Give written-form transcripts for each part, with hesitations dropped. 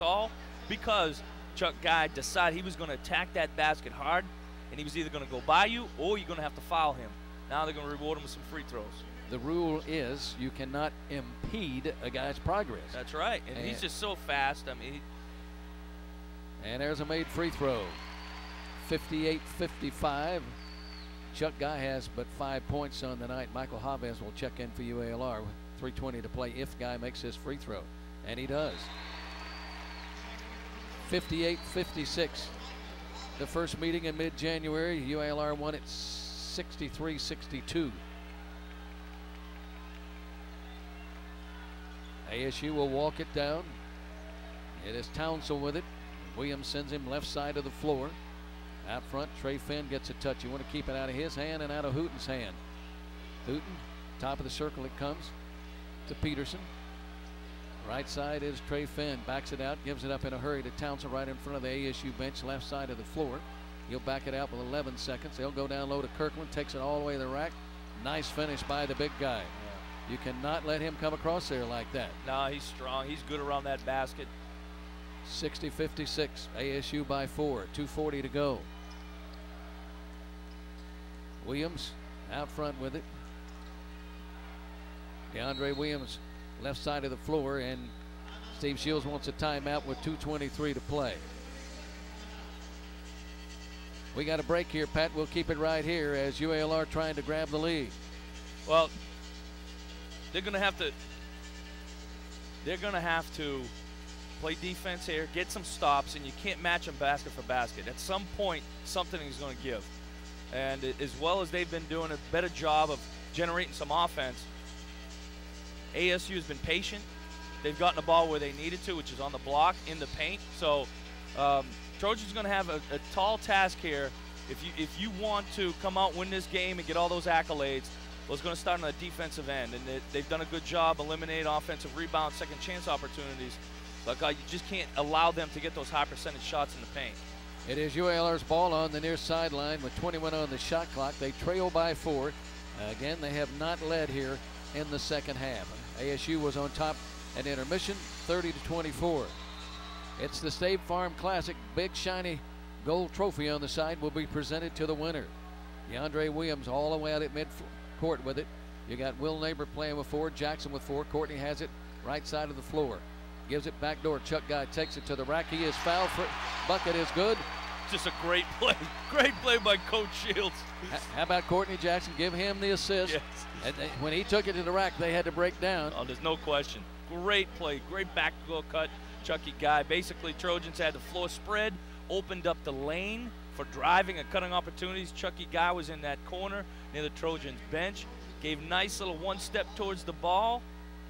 all because Chuck Guy decided he was going to attack that basket hard, and he was either going to go by you or you're going to have to foul him. Now they're going to reward him with some free throws. The rule is you cannot impede a guy's progress. That's right, and he's just so fast. I mean, and there's a made free throw. 58-55. Chuck Guy has but 5 points on the night. Michael Chavez will check in for UALR with 3:20 to play if Guy makes his free throw, and he does. 58-56. The first meeting in mid-January, UALR won it 63-62. ASU will walk it down. It is Townsend with it. Williams sends him left side of the floor. Out front, Trey Finn gets a touch. You want to keep it out of his hand and out of Hooten's hand. Hooten, top of the circle it comes to Peterson. Right side is Trey Finn. Backs it out, gives it up in a hurry to Townsend right in front of the ASU bench, left side of the floor. He'll back it out with 11 seconds. They'll go down low to Kirkland, takes it all the way to the rack. Nice finish by the big guy. Yeah. You cannot let him come across there like that. No, he's strong. He's good around that basket. 60-56, ASU by 4, 2:40 to go. Williams out front with it. DeAndre Williams left side of the floor, and Steve Shields wants a timeout with 2:23 to play. We got a break here, Pat. We'll keep it right here as UALR trying to grab the lead. Well, they're going to have to play defense here, get some stops, and you can't match them basket for basket. At some point, something is going to give. And as well as they've been doing a better job of generating some offense, ASU has been patient. They've gotten the ball where they needed to, which is on the block in the paint. So Trojans going to have a tall task here. If you want to come out, win this game, and get all those accolades, well, it's going to start on the defensive end. And they've done a good job eliminating offensive rebounds, second chance opportunities. But you just can't allow them to get those high percentage shots in the paint. It is UALR's ball on the near sideline with 21 on the shot clock. They trail by 4. Again, they have not led here in the second half. ASU was on top at intermission, 30-24. It's the State Farm Classic. Big shiny gold trophy on the side will be presented to the winner. DeAndre Williams all the way out at mid-court with it. You got Will Neighbor playing with 4, Jackson with 4. Courtney has it right side of the floor. Gives it back door. Chuck Guy takes it to the rack. He is fouled. Bucket is good. Just a great play. Great play by Coach Shields. How about Courtney Jackson? Give him the assist. Yes. And when he took it to the rack, they had to break down. Oh, there's no question. Great play. Great backdoor cut. Chucky Guy. Basically, Trojans had the floor spread, opened up the lane for driving and cutting opportunities. Chucky Guy was in that corner near the Trojans bench. Gave nice little one step towards the ball,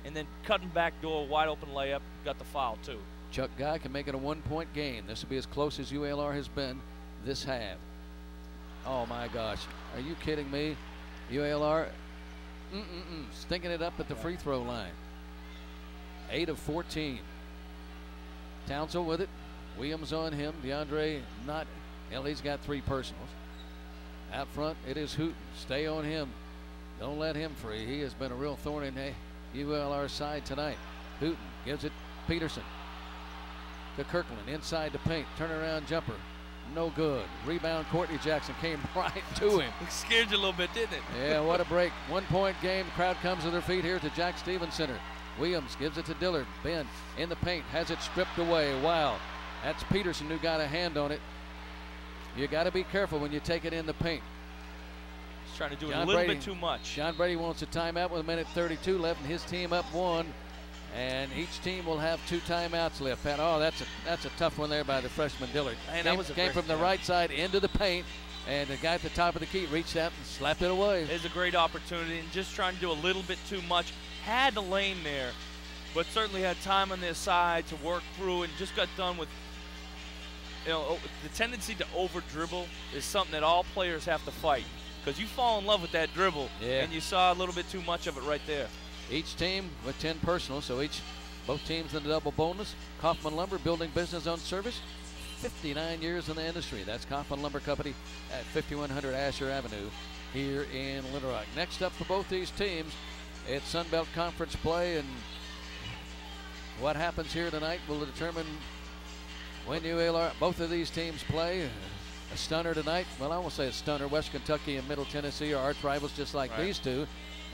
and then cutting back door, wide open layup, got the foul too. Chuck Guy can make it a 1-point game. This will be as close as UALR has been this half. Oh my gosh, are you kidding me? UALR stinking it up at the free throw line. 8 of 14. Townsend with it. Williams on him. DeAndre not. Hell, he's got 3 personals. Out front, it is Hooten. Stay on him. Don't let him free. He has been a real thorn in UALR's side tonight. Hooten gives it Peterson to Kirkland inside the paint. Turnaround jumper. No good. Rebound, Courtney Jackson came right to him. It scared you a little bit, didn't it? Yeah, what a break. 1-point game. Crowd comes to their feet here to Jack Stevens Center. Williams gives it to Dillard. Ben in the paint. Has it stripped away. Wow. That's Peterson who got a hand on it. You got to be careful when you take it in the paint. He's trying to do it a little bit too much. John Brady wants a timeout with 1:32 left, and his team up 1. And each team will have 2 timeouts left. Pat, oh, that's a tough one there by the freshman Dillard. And came from the right side into the paint, and the guy at the top of the key reached out and slapped it away. It's a great opportunity, and just trying to do a little bit too much. Had the lane there, but certainly had time on their side to work through, and just got done with. The tendency to over dribble is something that all players have to fight, because you fall in love with that dribble, and you saw a little bit too much of it right there. Each team with 10 personal, so both teams in the double bonus. Kaufman Lumber, building business on service, 59 years in the industry. That's Kaufman Lumber Company at 5100 Asher Avenue here in Little Rock. Next up for both these teams, it's Sun Belt Conference play, and what happens here tonight will determine When UALR, both of these teams play, a stunner tonight. Well, I won't say a stunner. West Kentucky and Middle Tennessee are arch rivals just like these two.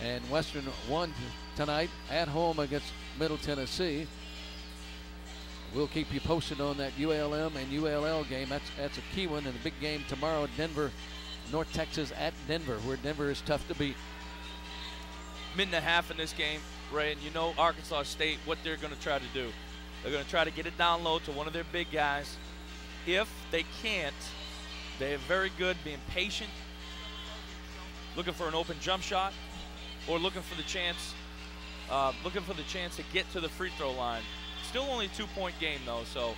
And Western won tonight at home against Middle Tennessee. We'll keep you posted on that UALM and UALL game. That's a key one, and a big game tomorrow. Denver, North Texas at Denver, where Denver is tough to beat. Minute and a half in this game, Ray, and you know Arkansas State, what they're going to try to do. They're going to try to get it down low to one of their big guys. If they can't, they're very good being patient, looking for an open jump shot, or looking for the chance to get to the free throw line. Still only a 2-point game though, so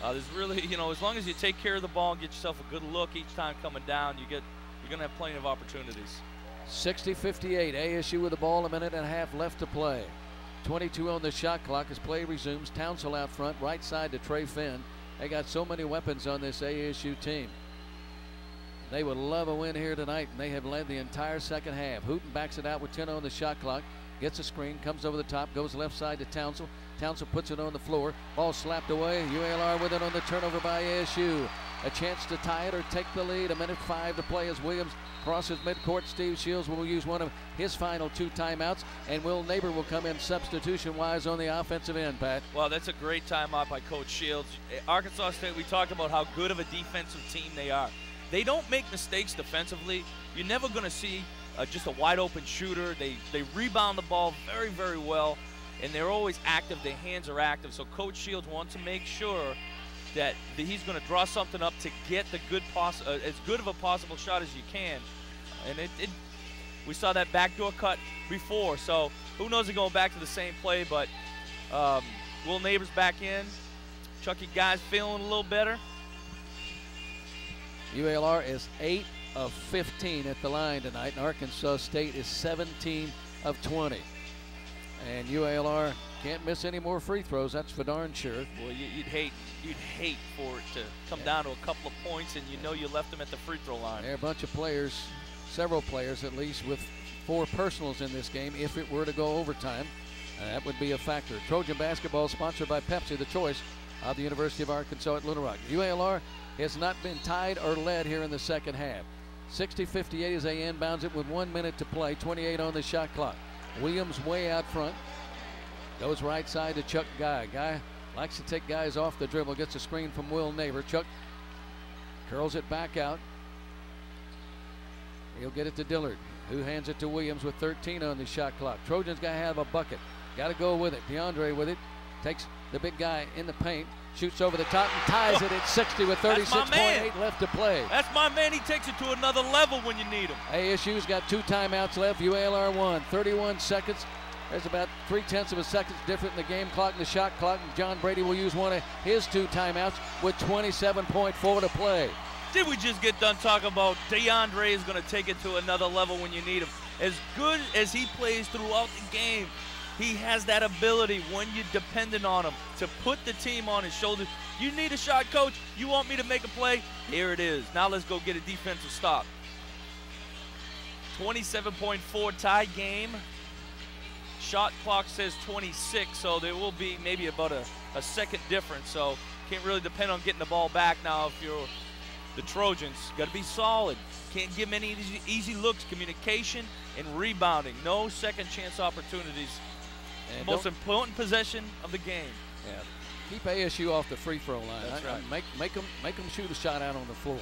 there's really, as long as you take care of the ball and get yourself a good look each time coming down, you're going to have plenty of opportunities. 60-58, ASU with the ball, a minute and a half left to play. 22 on the shot clock as play resumes. Townsville out front, right side to Trey Finn. They got so many weapons on this ASU team. They would love a win here tonight, and they have led the entire second half. Hooten backs it out with 10 on the shot clock. Gets a screen, comes over the top, goes left side to Townsville. Townsville puts it on the floor. Ball slapped away. UALR with it on the turnover by ASU. A chance to tie it or take the lead. 1:05 to play as Williams crosses midcourt. Steve Shields will use one of his final 2 timeouts, and Will Neighbor will come in substitution-wise on the offensive end, Pat. Well, that's a great timeout by Coach Shields. Arkansas State, we talked about how good of a defensive team they are. They don't make mistakes defensively. You're never going to see just a wide-open shooter. They rebound the ball very, very well, and they're always active. Their hands are active. So Coach Shields wants to make sure that he's going to draw something up to get the as good of a possible shot as you can. And we saw that backdoor cut before, so who knows, they're going back to the same play, but Will Neighbor's back in. Chucky Guy's feeling a little better. UALR is 8 of 15 at the line tonight, and Arkansas State is 17 of 20. And UALR can't miss any more free throws, that's for darn sure. Well, you'd hate for it to come down to a couple of points and you left them at the free throw line. There are a bunch of players, several players at least, with 4 personals in this game if it were to go overtime. That would be a factor. Trojan basketball sponsored by Pepsi, the choice of the University of Arkansas at Little Rock. UALR has not been tied or led here in the second half. 60-58 as they inbounds it with 1 minute to play, 28 on the shot clock. Williams way out front. Goes right side to Chuck Guy. Guy likes to take guys off the dribble, gets a screen from Will Neighbor. Chuck curls it back out. He'll get it to Dillard, who hands it to Williams with 13 on the shot clock. Trojans got to have a bucket. Got to go with it. DeAndre with it. Takes the big guy in the paint. Shoots over the top and ties it at 60 with 36.8 left to play. That's my man. He takes it to another level when you need him. ASU's got 2 timeouts left. UALR 1. 31 seconds. There's about 0.3 of a second different in the game clock and the shot clock. And John Brady will use one of his 2 timeouts with 27.4 to play. Did we just get done talking about DeAndre is going to take it to another level when you need him? As good as he plays throughout the game, he has that ability when you're dependent on him to put the team on his shoulders. You need a shot, coach. You want me to make a play? Here it is. Now let's go get a defensive stop. 27.4 tie game. Shot clock says 26, so there will be maybe about a second difference. So can't really depend on getting the ball back now if you're the Trojans. Got to be solid. Can't give them any easy looks. Communication and rebounding. No second chance opportunities. And most important possession of the game. Yeah, keep ASU off the free throw line. That's right. Make them shoot a shot out on the floor.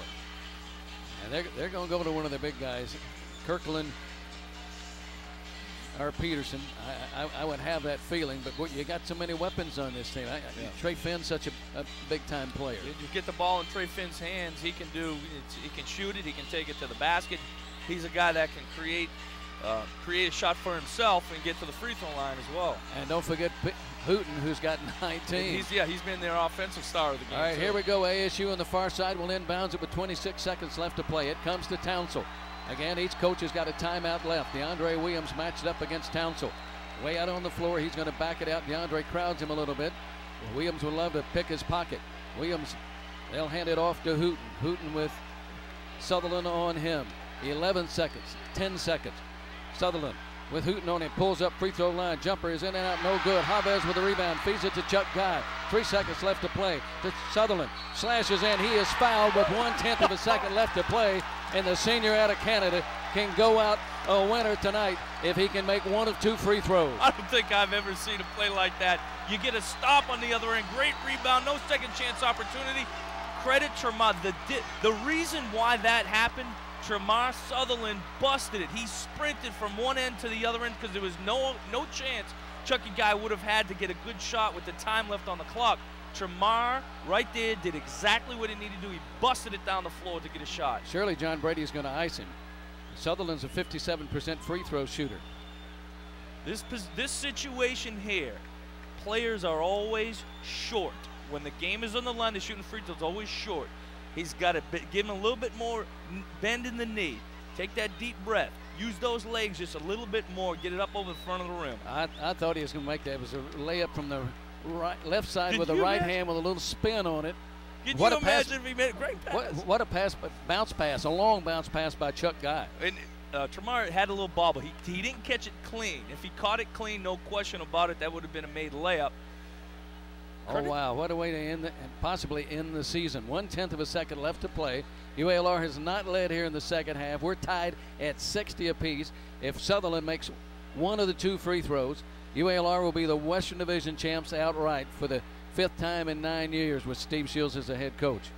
And they're going to go to one of their big guys, Kirkland or Peterson. I would have that feeling, but you got so many weapons on this team. Trey Finn's such a big-time player. You get the ball in Trey Finn's hands, he can shoot it, he can take it to the basket. He's a guy that can create a shot for himself and get to the free throw line as well. And don't forget Hooten, who's got 19. He's been their offensive star of the game. All right, too. Here we go. ASU on the far side will inbounds it with 26 seconds left to play. It comes to Townsville. Again, each coach has got a timeout left. DeAndre Williams matched up against Townsville. Way out on the floor, he's going to back it out. DeAndre crowds him a little bit. Williams would love to pick his pocket. Williams, they'll hand it off to Hooten. Hooten with Sutherland on him. 11 seconds, 10 seconds. Sutherland with Hooten on him. Pulls up free throw line. Jumper is in and out. No good. Chavez with the rebound. Feeds it to Chuck Guy. 3 seconds left to play. To Sutherland. Slashes in. He is fouled with 1/10 of a second left to play. And the senior out of Canada can go out a winner tonight if he can make 1 of 2 free throws. I don't think I've ever seen a play like that. You get a stop on the other end. Great rebound. No second chance opportunity. Credit Tremar. The reason why that happened, Tremar Sutherland busted it. He sprinted from one end to the other end because there was no chance Chucky Guy would have had to get a good shot with the time left on the clock. Tremar right there did exactly what he needed to do. He busted it down the floor to get a shot. Surely John Brady is going to ice him. Sutherland's a 57% free throw shooter. This situation here, players are always short. When the game is on the line, they're shooting free throws, always short. He's got to give him a little bit more bend in the knee. Take that deep breath. Use those legs just a little bit more. Get it up over the front of the rim. I thought he was going to make that. It was a layup from the left side with the right hand with a little spin on it. Can you imagine if he made a great pass? What a pass, bounce pass, a long bounce pass by Chuck Guy. And Tremar had a little bobble. He didn't catch it clean. If he caught it clean, no question about it, that would have been a made layup. Oh, wow. What a way to end possibly end the season. 1/10 of a second left to play. UALR has not led here in the second half. We're tied at 60 apiece. If Sutherland makes 1 of the 2 free throws, UALR will be the Western Division champs outright for the 5th time in 9 years with Steve Shields as the head coach.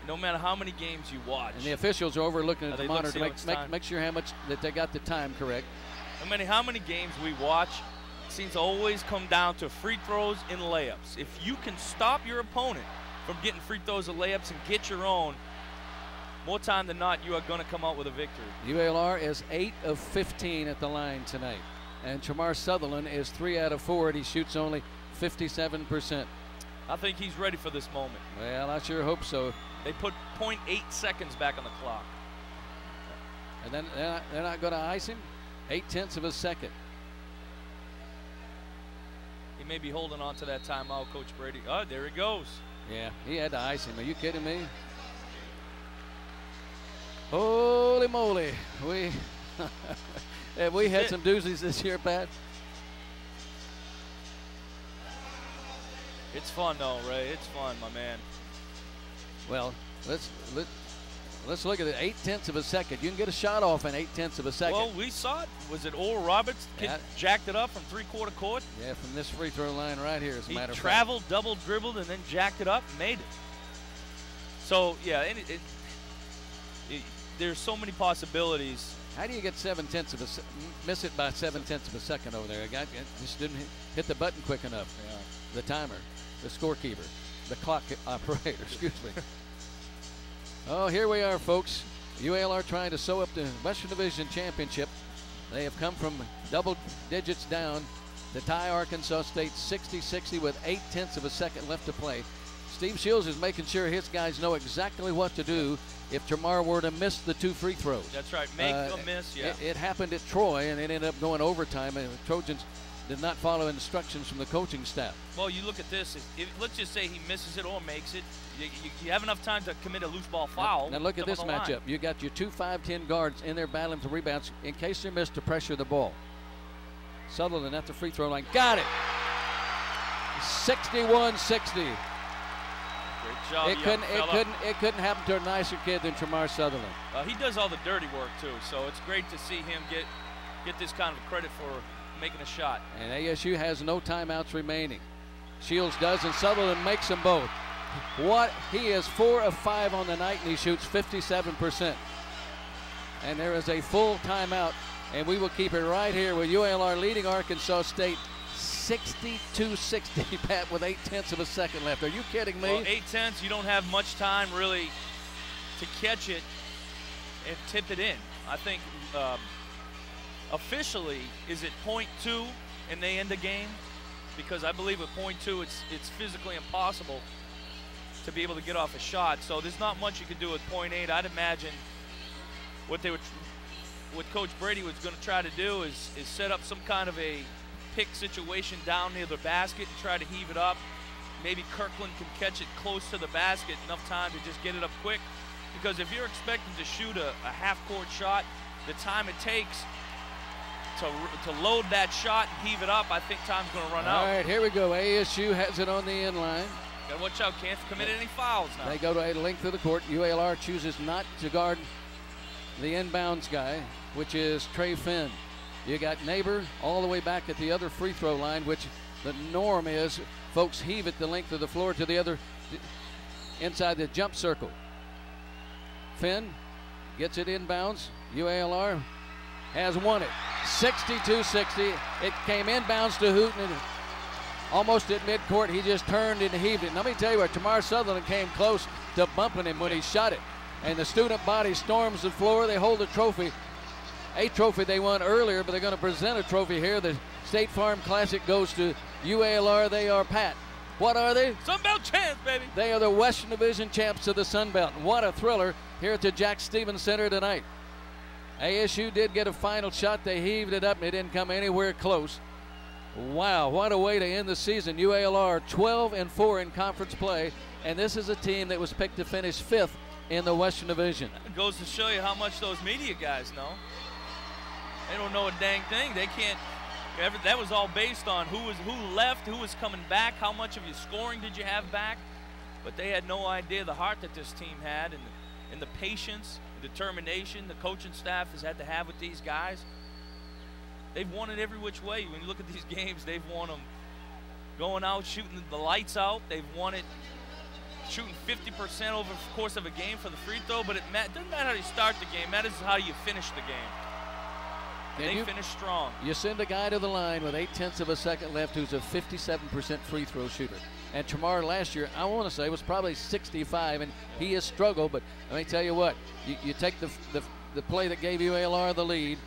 No matter how many games you watch. And the officials are over looking at the monitor to make sure that they got the time correct. No matter how many games we watch, it seems to always come down to free throws and layups. If you can stop your opponent from getting free throws and layups and get your own, more time than not, you are going to come out with a victory. UALR is 8 of 15 at the line tonight. And Tremar Sutherland is 3 out of 4, and he shoots only 57%. I think he's ready for this moment. Well, I sure hope so. They put 0.8 seconds back on the clock. And then they're not going to ice him? 0.8 of a second. He may be holding on to that timeout, Coach Brady. Oh, there he goes. Yeah, he had to ice him. Are you kidding me? Holy moly. Have we had some doozies this year, Pat? It's fun, though, Ray. It's fun, my man. Well, let's look at it. 0.8 of a second. You can get a shot off in 0.8 of a second. Well, we saw it. Was it Oral Roberts jacked it up from 3/4 court? Yeah, from this free throw line right here, as a matter of fact. He traveled, double dribbled, and then jacked it up and made it. So, yeah, there's so many possibilities. How do you get 0.7 of a miss it by 0.7 of a second over there? A guy just didn't hit the button quick enough. Yeah. The timer, the scorekeeper, the clock operator, excuse me. Oh, here we are, folks. UALR trying to sew up the Western Division Championship. They have come from double digits down to tie Arkansas State 60-60 with 0.8 of a second left to play. Steve Shields is making sure his guys know exactly what to do if Tremar were to miss the 2 free throws. That's right. Make a miss, yeah. It happened at Troy, and it ended up going overtime, and the Trojans did not follow instructions from the coaching staff. Well, you look at this. Let's just say he misses it or makes it. You have enough time to commit a loose ball foul. Now look at this matchup. You got your 2 5'10" guards in there battling for rebounds in case they're missed to pressure the ball. Sutherland at the free throw line. Got it. 61-60. Great job. It couldn't happen to a nicer kid than Tremar Sutherland. He does all the dirty work too, so it's great to see him get this kind of credit for making a shot. And ASU has no timeouts remaining. Shields does, and Sutherland makes them both. He is 4 of 5 on the night, and he shoots 57%. And there is a full timeout, and we will keep it right here with UALR leading Arkansas State 62-60, Pat, with 0.8 of a second left. Are you kidding me? Well, 0.8, you don't have much time really to catch it and tip it in. I think officially, is it 0.2 and they end the game? Because I believe with 0.2, it's physically impossible to be able to get off a shot. So there's not much you could do with 0.8. I'd imagine what Coach Brady was going to try to do is set up some kind of a pick situation down near the basket and try to heave it up. Maybe Kirkland can catch it close to the basket, enough time to just get it up quick. Because if you're expecting to shoot a half-court shot, the time it takes to load that shot and heave it up, I think time's going to run out. All right, here we go. ASU has it on the end line. Got to watch out. Can't commit any fouls now. They go to a length of the court. UALR chooses not to guard the inbounds guy, which is Trey Finn. You got Neighbor all the way back at the other free throw line, which the norm is folks heave it the length of the floor to the other inside the jump circle. Finn gets it inbounds. UALR has won it. 62-60. It came inbounds to Hooten. Almost at midcourt, he just turned and heaved it. And let me tell you what, Tamar Sutherland came close to bumping him when he shot it. And the student body storms the floor. They hold a trophy. A trophy they won earlier, but they're going to present a trophy here. The State Farm Classic goes to UALR. They are Pat. What are they? Sun Belt champs, baby. They are the Western Division champs of the Sun Belt. What a thriller here at the Jack Stevens Center tonight. ASU did get a final shot. They heaved it up, and it didn't come anywhere close. Wow, what a way to end the season. UALR 12-4 in conference play, and this is a team that was picked to finish 5th in the Western Division. It goes to show you how much those media guys know. They don't know a dang thing. They can't. That was all based on who left, who was coming back, how much of your scoring did you have back. But they had no idea the heart that this team had and the patience, the determination the coaching staff has had to have with these guys. They've won it every which way. When you look at these games, they've won them going out, shooting the lights out. They've won it shooting 50% over the course of a game for the free throw. But it doesn't matter how you start the game. It matters how you finish the game. They finish strong. You send a guy to the line with 0.8 of a second left who's a 57% free throw shooter. And Tamar last year, I want to say, was probably 65, and he has struggled. But let me tell you what, you take the play that gave UALR the lead.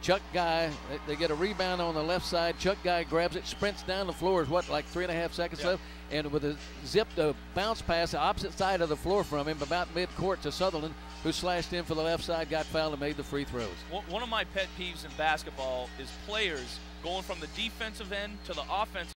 Chuck Guy, they get a rebound on the left side. Chuck Guy grabs it, sprints down the floor. Is what, like 3.5 seconds left? And with a zipped bounce pass, the opposite side of the floor from him, about mid-court to Sutherland, who slashed in for the left side, got fouled, and made the free throws. One of my pet peeves in basketball is players going from the defensive end to the offensive